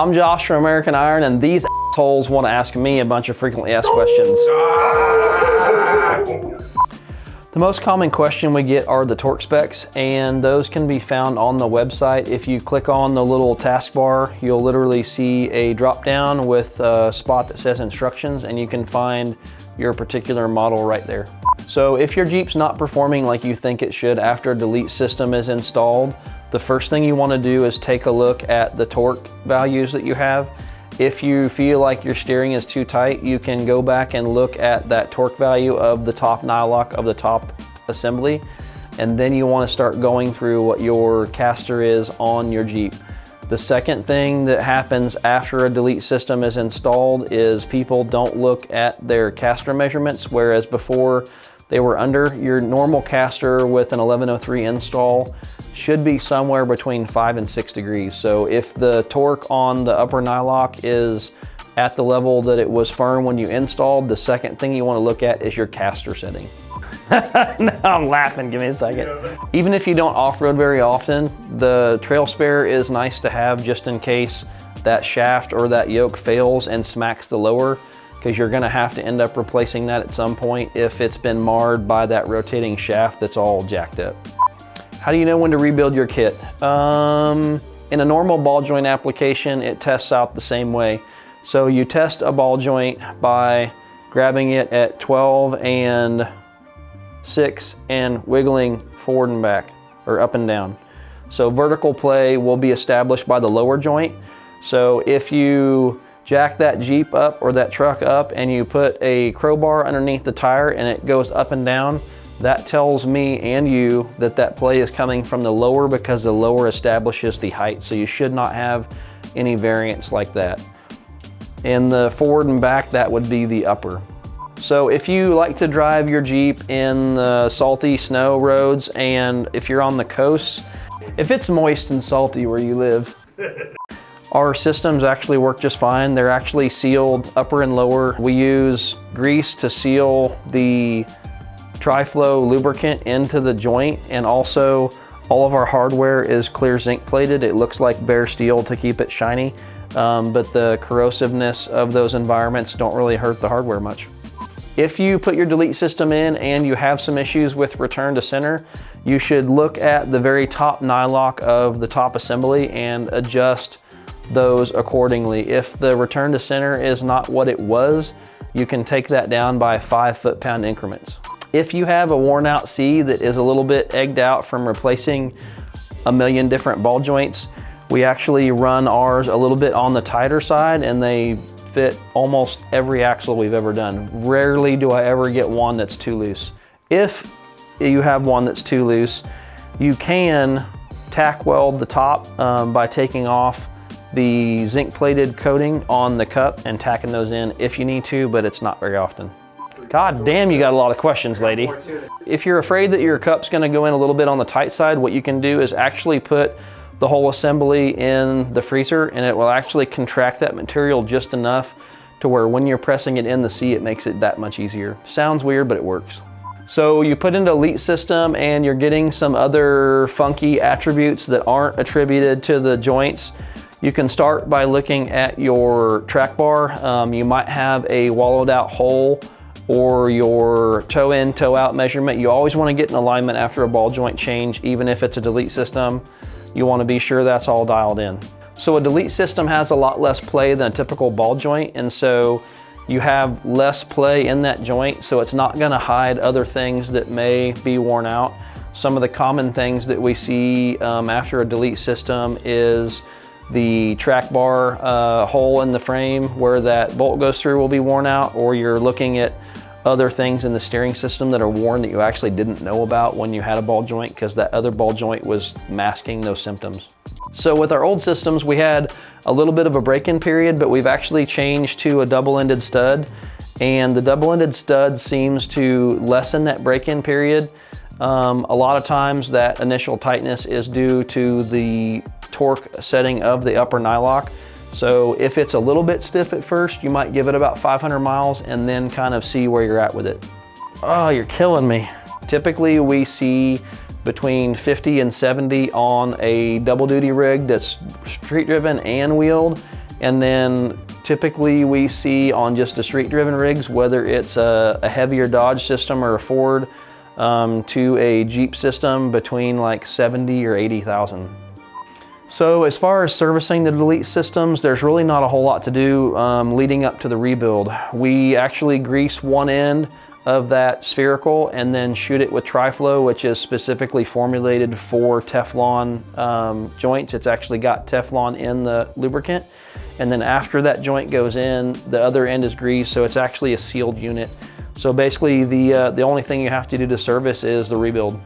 I'm Josh from American Iron, and these assholes want to ask me a bunch of frequently asked questions. The most common question we get are the torque specs, and those can be found on the website. If you click on the little taskbar, you'll literally see a drop down with a spot that says instructions, and you can find your particular model right there. So if your Jeep's not performing like you think it should after a delete system is installed, the first thing you want to do is take a look at the torque values that you have. If you feel like your steering is too tight, you can go back and look at that torque value of the top nylock of the top assembly, and then you want to start going through what your caster is on your Jeep. The second thing that happens after a delete system is installed is people don't look at their caster measurements, whereas before they were under. Your normal caster with an 1103 install should be somewhere between 5 and 6 degrees. So if the torque on the upper nylock is at the level that it was firm when you installed, the second thing you want to look at is your caster setting. No, I'm laughing, give me a second. Even if you don't off-road very often, the trail spare is nice to have just in case that shaft or that yoke fails and smacks the lower, because you're gonna have to end up replacing that at some point if it's been marred by that rotating shaft that's all jacked up. How do you know when to rebuild your kit? In a normal ball joint application, it tests out the same way. So you test a ball joint by grabbing it at 12 and 6 and wiggling forward and back, or up and down. So vertical play will be established by the lower joint. So if you jack that Jeep up or that truck up and you put a crowbar underneath the tire and it goes up and down, that tells me and you that that play is coming from the lower, because the lower establishes the height. So you should not have any variance like that. In the forward and back, that would be the upper. So if you like to drive your Jeep in the salty snow roads, and if you're on the coast, if it's moist and salty where you live, our systems actually work just fine. They're actually sealed upper and lower. We use grease to seal the tri-flow lubricant into the joint, and also all of our hardware is clear zinc plated. It looks like bare steel to keep it shiny, but the corrosiveness of those environments don't really hurt the hardware much. If you put your delete system in and you have some issues with return to center, you should look at the very top nylock of the top assembly and adjust those accordingly. If the return to center is not what it was, you can take that down by 5 foot-pound increments. If you have a worn out C that is a little bit egged out from replacing a million different ball joints, we actually run ours a little bit on the tighter side, and they fit almost every axle we've ever done. Rarely do I ever get one that's too loose. If you have one that's too loose, you can tack weld the top by taking off the zinc plated coating on the cup and tacking those in if you need to, but it's not very often. God damn, you got a lot of questions, lady. If you're afraid that your cup's gonna go in a little bit on the tight side, what you can do is actually put the whole assembly in the freezer, and it will actually contract that material just enough to where when you're pressing it in the C, it makes it that much easier. Sounds weird, but it works. So you put into a delete system and you're getting some other funky attributes that aren't attributed to the joints. You can start by looking at your track bar. You might have a wallowed out hole, or your toe in, toe out measurement. You always want to get in alignment after a ball joint change, even if it's a delete system. You want to be sure that's all dialed in. So a delete system has a lot less play than a typical ball joint, and so you have less play in that joint, so it's not going to hide other things that may be worn out. Some of the common things that we see after a delete system is the track bar hole in the frame where that bolt goes through will be worn out, or you're looking at other things in the steering system that are worn that you actually didn't know about when you had a ball joint, because that other ball joint was masking those symptoms. So with our old systems, we had a little bit of a break-in period, but we've actually changed to a double-ended stud, and the double-ended stud seems to lessen that break-in period. A lot of times that initial tightness is due to the torque setting of the upper nylock. So if it's a little bit stiff at first, you might give it about 500 miles and then kind of see where you're at with it. Oh, you're killing me. Typically we see between 50 and 70 on a double duty rig that's street driven and wheeled. And then typically we see on just the street driven rigs, whether it's a heavier Dodge system or a Ford, to a Jeep system between like 70 or 80,000. So as far as servicing the delete systems, there's really not a whole lot to do leading up to the rebuild. We actually grease one end of that spherical and then shoot it with Tri-Flow, which is specifically formulated for Teflon joints. It's actually got Teflon in the lubricant. And then after that joint goes in, the other end is greased, so it's actually a sealed unit. So basically the only thing you have to do to service is the rebuild.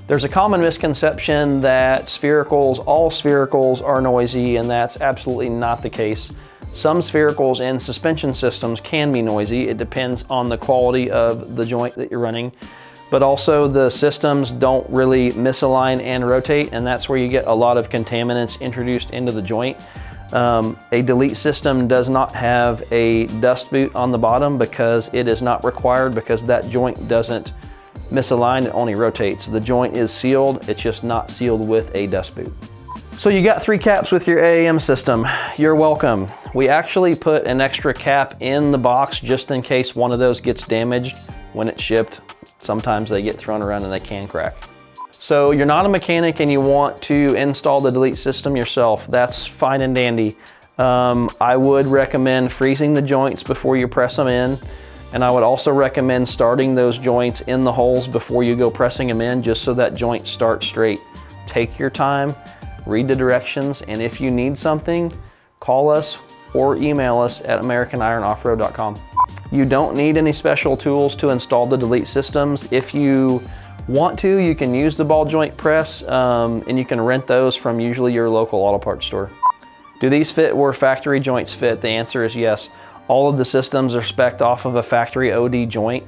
There's a common misconception that all sphericals are noisy, and that's absolutely not the case. Some sphericals and suspension systems can be noisy. It depends on the quality of the joint that you're running. But also the systems don't really misalign and rotate, and that's where you get a lot of contaminants introduced into the joint. A delete system does not have a dust boot on the bottom because it is not required, because that joint doesn't misalign, it only rotates. The joint is sealed, it's just not sealed with a dust boot. So you got 3 caps with your AAM system. You're welcome. We actually put an extra cap in the box just in case one of those gets damaged when it's shipped. Sometimes they get thrown around and they can crack. So you're not a mechanic and you want to install the delete system yourself. That's fine and dandy. I would recommend freezing the joints before you press them in. And I would also recommend starting those joints in the holes before you go pressing them in, just so that joint starts straight. Take your time, read the directions, and if you need something, call us or email us at AmericanIronOffroad.com. You don't need any special tools to install the delete systems. If you want to, you can use the ball joint press, and you can rent those from usually your local auto parts store. Do these fit where factory joints fit? The answer is yes. All of the systems are spec'd off of a factory OD joint,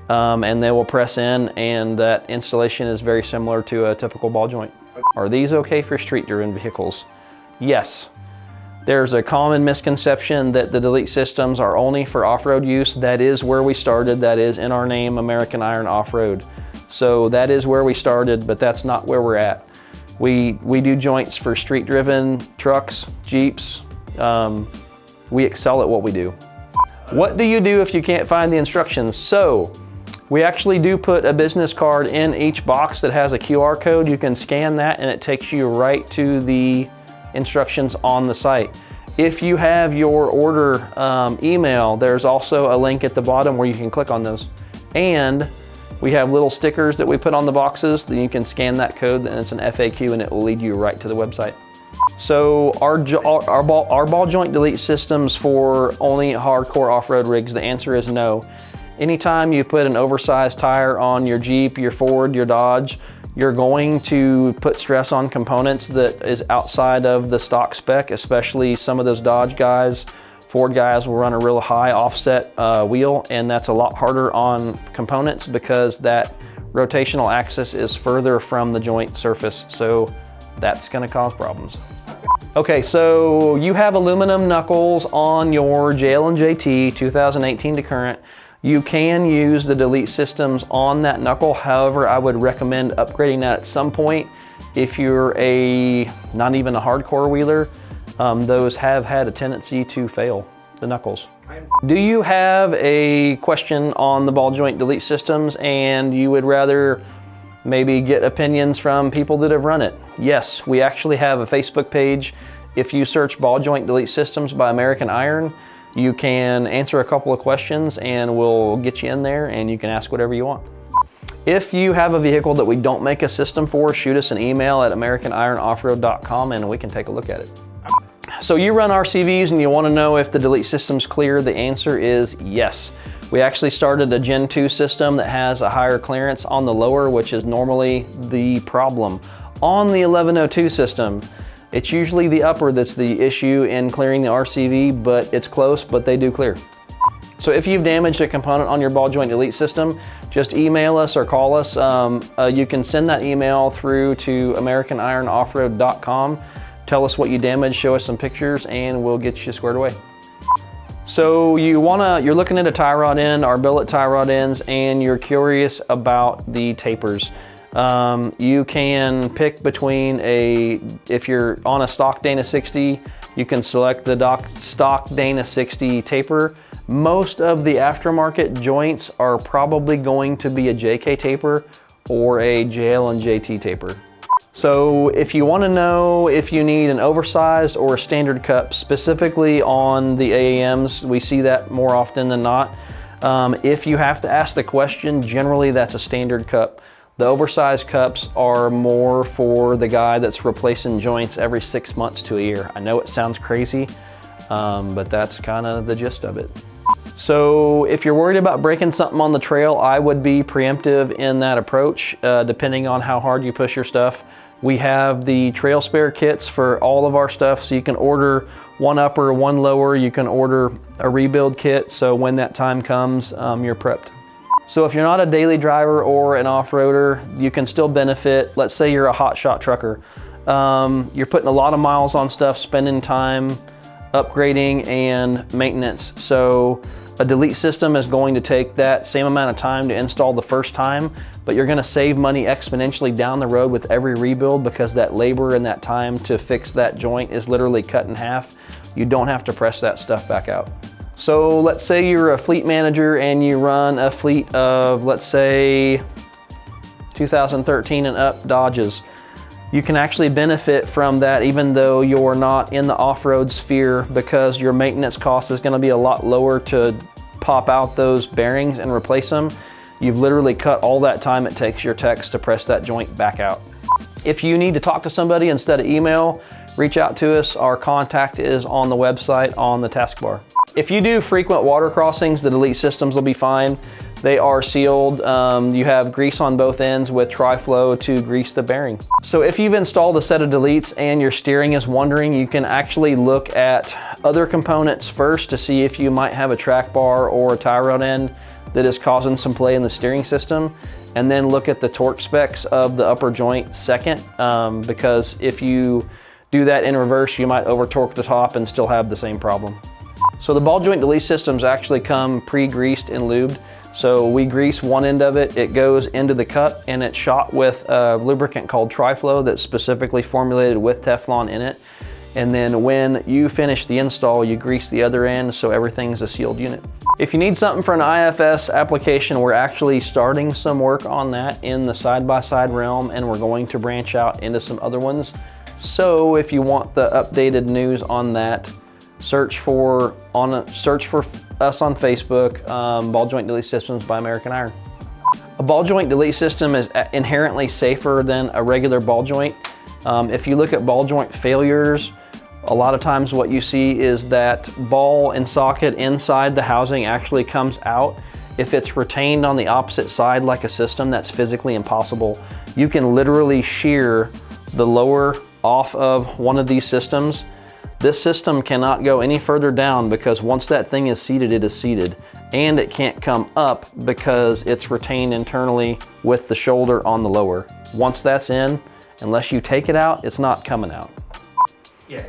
and they will press in, and that installation is very similar to a typical ball joint. Are these okay for street-driven vehicles? Yes. There's a common misconception that the delete systems are only for off-road use. That is where we started. That is in our name, American Iron Off-Road. So that is where we started, but that's not where we're at. We do joints for street-driven trucks, Jeeps. We excel at what we do. What do you do if you can't find the instructions? So we actually do put a business card in each box that has a QR code. You can scan that and it takes you right to the instructions on the site. If you have your order email, there's also a link at the bottom where you can click on those. And we have little stickers that we put on the boxes, then you can scan that code and it's an FAQ and it will lead you right to the website. So our ball joint delete systems for only hardcore off-road rigs, the answer is no. Anytime you put an oversized tire on your Jeep, your Ford, your Dodge, you're going to put stress on components that is outside of the stock spec, especially some of those Dodge guys. Ford guys will run a real high offset wheel, and that's a lot harder on components because that rotational axis is further from the joint surface. So that's gonna cause problems. Okay, so you have aluminum knuckles on your JL&JT 2018 to current. You can use the delete systems on that knuckle. However, I would recommend upgrading that at some point. If you're not even a hardcore wheeler, those have had a tendency to fail, the knuckles. Do you have a question on the ball joint delete systems and you would rather maybe get opinions from people that have run it? Yes, we actually have a Facebook page. If you search ball joint delete systems by American Iron, you can answer a couple of questions and we'll get you in there and you can ask whatever you want. If you have a vehicle that we don't make a system for, shoot us an email at AmericanIronOffroad.com and we can take a look at it. So you run RCVs and you want to know if the delete system's clear, the answer is yes. We actually started a Gen 2 system that has a higher clearance on the lower, which is normally the problem. On the 1102 system, it's usually the upper that's the issue in clearing the RCV, but it's close, but they do clear. So if you've damaged a component on your ball joint delete system, just email us or call us. You can send that email through to AmericanIronOffroad.com. Tell us what you damaged, show us some pictures, and we'll get you squared away. So you're looking at a tie rod end, our billet tie rod ends, and you're curious about the tapers. You can pick between if you're on a stock Dana 60, You can select the stock Dana 60 taper. Most of the aftermarket joints are probably going to be a JK taper or a JL and JT taper. So if you want to know if you need an oversized or a standard cup, specifically on the AAMs, we see that more often than not. If you have to ask the question, generally that's a standard cup. The oversized cups are more for the guy that's replacing joints every 6 months to a year. I know it sounds crazy, but that's kind of the gist of it. So if you're worried about breaking something on the trail, I would be preemptive in that approach, depending on how hard you push your stuff. We have the trail spare kits for all of our stuff, so you can order one upper, one lower. You can order a rebuild kit, so when that time comes, you're prepped. So if you're not a daily driver or an off-roader, you can still benefit. Let's say you're a hotshot trucker. You're putting a lot of miles on stuff, spending time upgrading and maintenance. So a delete system is going to take that same amount of time to install the first time, but you're gonna save money exponentially down the road with every rebuild, because that labor and that time to fix that joint is literally cut in half. You don't have to press that stuff back out. So let's say you're a fleet manager and you run a fleet of, let's say, 2013 and up Dodges. You can actually benefit from that even though you're not in the off-road sphere, because your maintenance cost is gonna be a lot lower to pop out those bearings and replace them. You've literally cut all that time it takes your techs to press that joint back out. If you need to talk to somebody instead of email, reach out to us. Our contact is on the website on the taskbar. If you do frequent water crossings, the delete systems will be fine. They are sealed. You have grease on both ends with tri-flow to grease the bearing. So if you've installed a set of deletes and your steering is wandering, you can actually look at other components first to see if you might have a track bar or a tie rod end that is causing some play in the steering system, and then look at the torque specs of the upper joint second, because if you do that in reverse, you might over torque the top and still have the same problem. So the ball joint delete systems actually come pre-greased and lubed. So we grease one end of it, it goes into the cup, and it's shot with a lubricant called tri-flow that's specifically formulated with Teflon in it. And then when you finish the install, you grease the other end so everything's a sealed unit. If you need something for an IFS application, we're actually starting some work on that in the side-by-side realm, and we're going to branch out into some other ones. So if you want the updated news on that, search for us on Facebook, Ball Joint Delete Systems by American Iron. A ball joint delete system is inherently safer than a regular ball joint. If you look at ball joint failures, a lot of times what you see is that ball and socket inside the housing actually comes out. If it's retained on the opposite side like a system, that's physically impossible. You can literally shear the lower off of one of these systems. This system cannot go any further down, because once that thing is seated, it is seated. And it can't come up because it's retained internally with the shoulder on the lower. Once that's in, unless you take it out, it's not coming out. Yeah.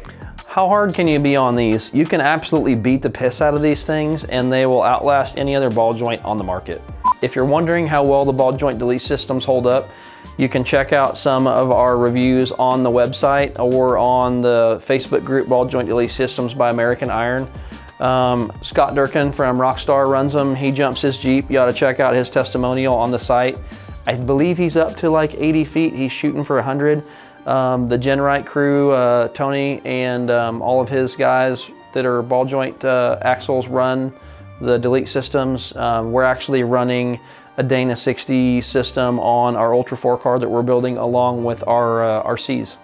How hard can you be on these? You can absolutely beat the piss out of these things, and they will outlast any other ball joint on the market. If you're wondering how well the ball joint delete systems hold up, you can check out some of our reviews on the website or on the Facebook group Ball Joint Delete Systems by American Iron. Scott Durkin from Rockstar runs them. He jumps his Jeep. You ought to check out his testimonial on the site. I believe he's up to like 80 feet. He's shooting for 100. The Genrite crew, Tony and all of his guys that are ball joint axles run the delete systems. We're actually running a Dana 60 system on our Ultra 4 car that we're building along with our RCs.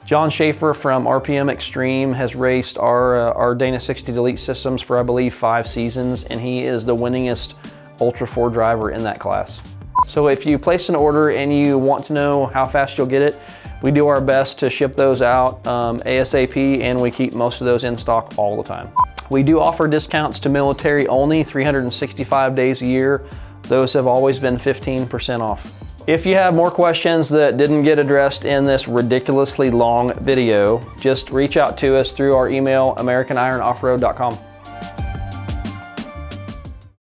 John Schaefer from RPM Extreme has raced our Dana 60 delete systems for, I believe, 5 seasons, and he is the winningest Ultra 4 driver in that class. So if you place an order and you want to know how fast you'll get it, we do our best to ship those out ASAP, and we keep most of those in stock all the time. We do offer discounts to military only, 365 days a year. Those have always been 15% off. If you have more questions that didn't get addressed in this ridiculously long video, just reach out to us through our email, americanironoffroad.com.